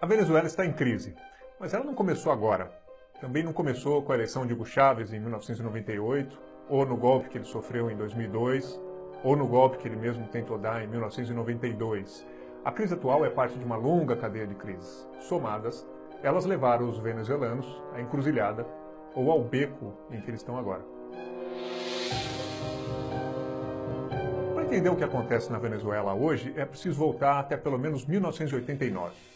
A Venezuela está em crise, mas ela não começou agora. Também não começou com a eleição de Hugo Chávez em 1998, ou no golpe que ele sofreu em 2002, ou no golpe que ele mesmo tentou dar em 1992. A crise atual é parte de uma longa cadeia de crises. Somadas, elas levaram os venezuelanos à encruzilhada ou ao beco em que eles estão agora. Para entender o que acontece na Venezuela hoje, é preciso voltar até pelo menos 1989.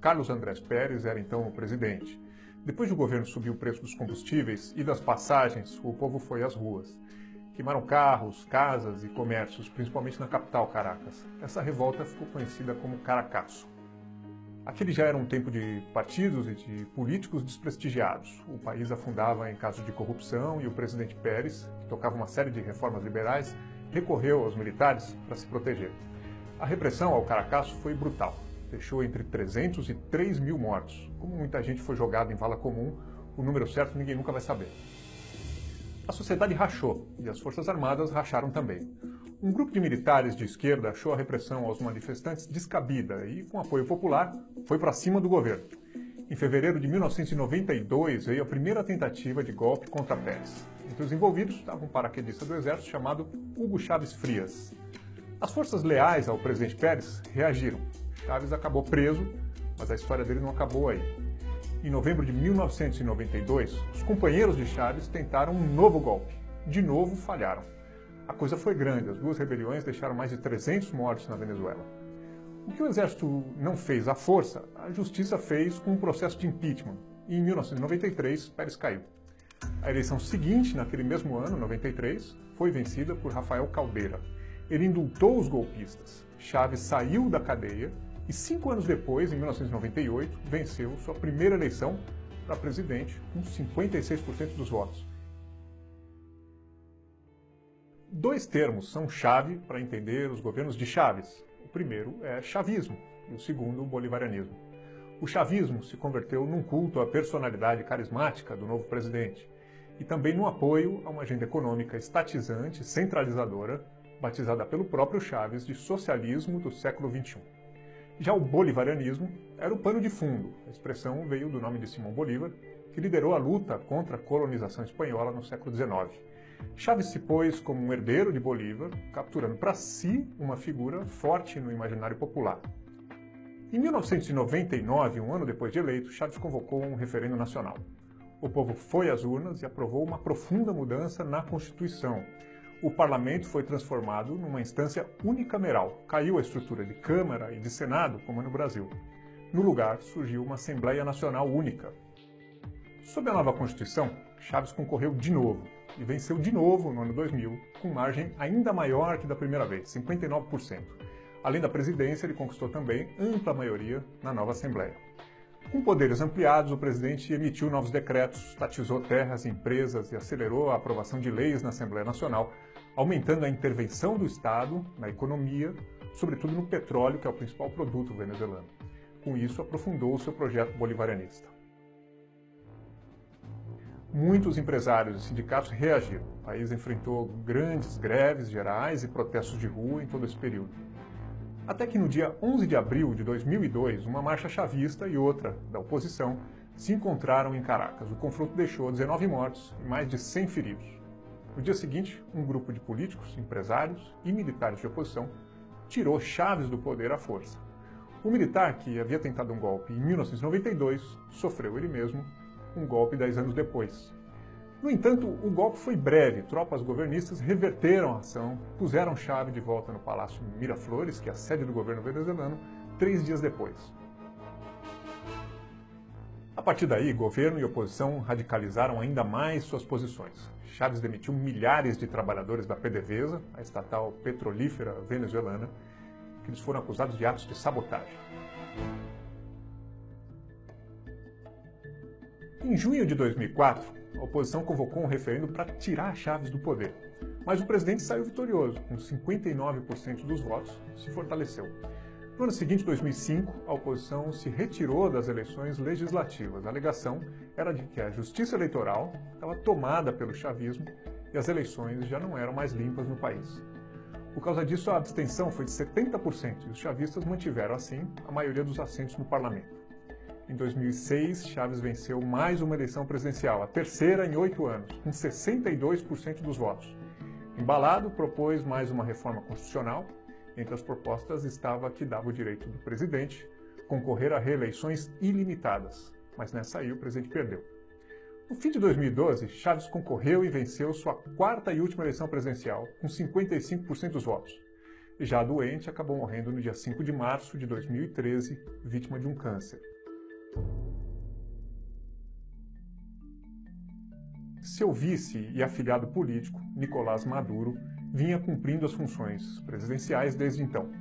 Carlos Andrés Pérez era então o presidente. Depois de o governo subir o preço dos combustíveis e das passagens, o povo foi às ruas. Queimaram carros, casas e comércios, principalmente na capital, Caracas. Essa revolta ficou conhecida como Caracaço. Aquele já era um tempo de partidos e de políticos desprestigiados. O país afundava em casos de corrupção e o presidente Pérez, que tocava uma série de reformas liberais, recorreu aos militares para se proteger. A repressão ao Caracaço foi brutal. Deixou entre 300 e 3 mil mortos. Como muita gente foi jogada em vala comum, o número certo ninguém nunca vai saber. A sociedade rachou e as Forças Armadas racharam também. Um grupo de militares de esquerda achou a repressão aos manifestantes descabida e, com apoio popular, foi para cima do governo. Em fevereiro de 1992 veio a primeira tentativa de golpe contra Pérez. Entre os envolvidos estava um paraquedista do exército chamado Hugo Chávez Frias. As forças leais ao presidente Pérez reagiram. Chávez acabou preso, mas a história dele não acabou aí. Em novembro de 1992, os companheiros de Chávez tentaram um novo golpe. De novo, falharam. A coisa foi grande, as duas rebeliões deixaram mais de 300 mortos na Venezuela. O que o exército não fez à força, a justiça fez com um processo de impeachment. E em 1993, Pérez caiu. A eleição seguinte, naquele mesmo ano, 93, foi vencida por Rafael Caldeira. Ele indultou os golpistas. Chávez saiu da cadeia e 5 anos depois, em 1998, venceu sua primeira eleição para presidente com 56% dos votos. Dois termos são chave para entender os governos de Chávez. O primeiro é chavismo e o segundo, o bolivarianismo. O chavismo se converteu num culto à personalidade carismática do novo presidente e também no apoio a uma agenda econômica estatizante, centralizadora, batizada pelo próprio Chávez de socialismo do século XXI. Já o bolivarianismo era o pano de fundo. A expressão veio do nome de Simão Bolívar, que liderou a luta contra a colonização espanhola no século XIX. Chávez se pôs como um herdeiro de Bolívar, capturando para si uma figura forte no imaginário popular. Em 1999, um ano depois de eleito, Chávez convocou um referendo nacional. O povo foi às urnas e aprovou uma profunda mudança na Constituição. O parlamento foi transformado numa instância unicameral. Caiu a estrutura de Câmara e de Senado, como é no Brasil. No lugar, surgiu uma Assembleia Nacional única. Sob a nova Constituição, Chávez concorreu de novo e venceu de novo no ano 2000, com margem ainda maior que da primeira vez, 59%. Além da presidência, ele conquistou também ampla maioria na nova Assembleia. Com poderes ampliados, o presidente emitiu novos decretos, estatizou terras e empresas e acelerou a aprovação de leis na Assembleia Nacional, aumentando a intervenção do Estado na economia, sobretudo no petróleo, que é o principal produto venezuelano. Com isso, aprofundou o seu projeto bolivarianista. Muitos empresários e sindicatos reagiram. O país enfrentou grandes greves gerais e protestos de rua em todo esse período. Até que no dia 11 de abril de 2002, uma marcha chavista e outra da oposição se encontraram em Caracas. O confronto deixou 19 mortos e mais de 100 feridos. No dia seguinte, um grupo de políticos, empresários e militares de oposição tirou Chávez do poder à força. O militar, que havia tentado um golpe em 1992, sofreu ele mesmo um golpe 10 anos depois. No entanto, o golpe foi breve. Tropas governistas reverteram a ação, puseram Chávez de volta no Palácio Miraflores, que é a sede do governo venezuelano, 3 dias depois. A partir daí, governo e oposição radicalizaram ainda mais suas posições. Chávez demitiu milhares de trabalhadores da PDVSA, a estatal petrolífera venezuelana, que eles foram acusados de atos de sabotagem. Em junho de 2004, a oposição convocou um referendo para tirar Chávez do poder. Mas o presidente saiu vitorioso, com 59% dos votos, se fortaleceu. No ano seguinte, 2005, a oposição se retirou das eleições legislativas. A alegação era de que a justiça eleitoral estava tomada pelo chavismo e as eleições já não eram mais limpas no país. Por causa disso, a abstenção foi de 70% e os chavistas mantiveram, assim, a maioria dos assentos no parlamento. Em 2006, Chávez venceu mais uma eleição presidencial, a terceira em 8 anos, com 62% dos votos. Embalado, propôs mais uma reforma constitucional. Entre as propostas estava a que dava o direito do presidente concorrer a reeleições ilimitadas, mas nessa aí o presidente perdeu. No fim de 2012, Chávez concorreu e venceu sua quarta e última eleição presidencial, com 55% dos votos. E já doente, acabou morrendo no dia 5 de março de 2013, vítima de um câncer. Seu vice e afilhado político, Nicolás Maduro, vinha cumprindo as funções presidenciais desde então.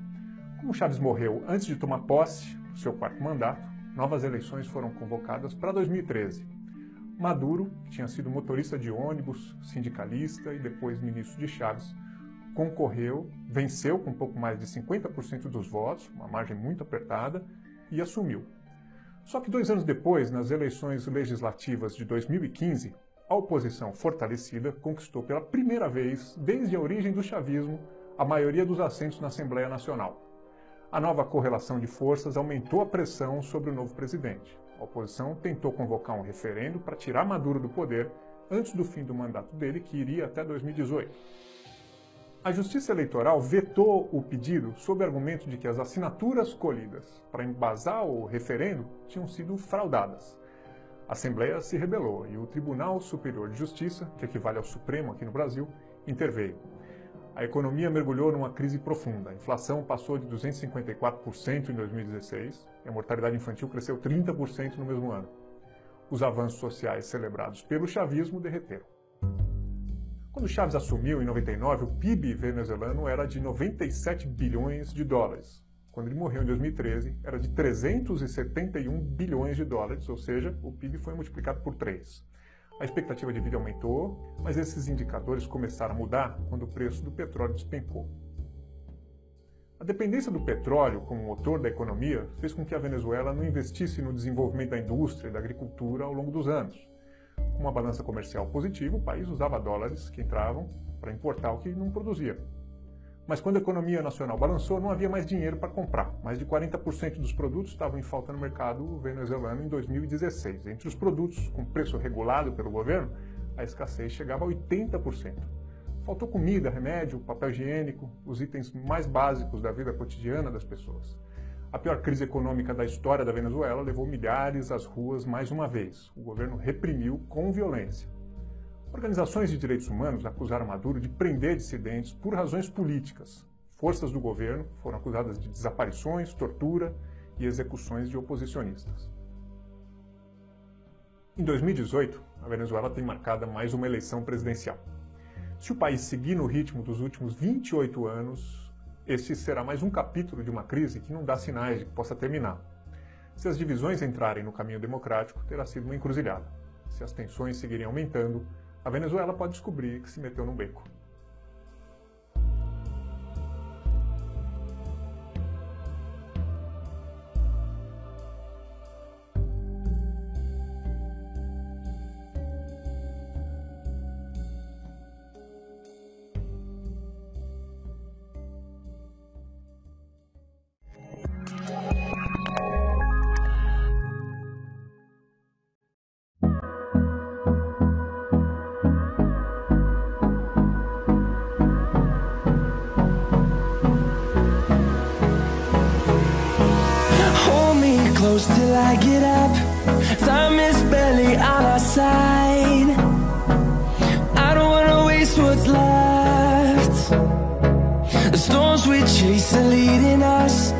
Como Chávez morreu antes de tomar posse do seu quarto mandato, novas eleições foram convocadas para 2013. Maduro, que tinha sido motorista de ônibus, sindicalista e depois ministro de Chávez, concorreu, venceu com um pouco mais de 50% dos votos, uma margem muito apertada, e assumiu. Só que 2 anos depois, nas eleições legislativas de 2015, a oposição fortalecida conquistou pela primeira vez, desde a origem do chavismo, a maioria dos assentos na Assembleia Nacional. A nova correlação de forças aumentou a pressão sobre o novo presidente. A oposição tentou convocar um referendo para tirar Maduro do poder antes do fim do mandato dele, que iria até 2018. A Justiça Eleitoral vetou o pedido sob o argumento de que as assinaturas colhidas para embasar o referendo tinham sido fraudadas. A Assembleia se rebelou e o Tribunal Superior de Justiça, que equivale ao Supremo aqui no Brasil, interveio. A economia mergulhou numa crise profunda. A inflação passou de 254% em 2016 e a mortalidade infantil cresceu 30% no mesmo ano. Os avanços sociais celebrados pelo chavismo derreteram. Quando Chávez assumiu em 99, o PIB venezuelano era de 97 bilhões de dólares. Quando ele morreu em 2013, era de 371 bilhões de dólares, ou seja, o PIB foi multiplicado por 3. A expectativa de vida aumentou, mas esses indicadores começaram a mudar quando o preço do petróleo despencou. A dependência do petróleo como motor da economia fez com que a Venezuela não investisse no desenvolvimento da indústria e da agricultura ao longo dos anos. Com uma balança comercial positiva, o país usava dólares que entravam para importar o que não produzia. Mas quando a economia nacional balançou, não havia mais dinheiro para comprar. Mais de 40% dos produtos estavam em falta no mercado venezuelano em 2016. Entre os produtos com preço regulado pelo governo, a escassez chegava a 80%. Faltou comida, remédio, papel higiênico, os itens mais básicos da vida cotidiana das pessoas. A pior crise econômica da história da Venezuela levou milhares às ruas mais uma vez. O governo reprimiu com violência. Organizações de direitos humanos acusaram Maduro de prender dissidentes por razões políticas. Forças do governo foram acusadas de desaparições, tortura e execuções de oposicionistas. Em 2018, a Venezuela tem marcada mais uma eleição presidencial. Se o país seguir no ritmo dos últimos 28 anos, este será mais um capítulo de uma crise que não dá sinais de que possa terminar. Se as divisões entrarem no caminho democrático, terá sido uma encruzilhada. Se as tensões seguirem aumentando, a Venezuela pode descobrir que se meteu num beco. Close till I get up. Time is barely on our side. I don't wanna waste what's left. The storms we chase are leading us.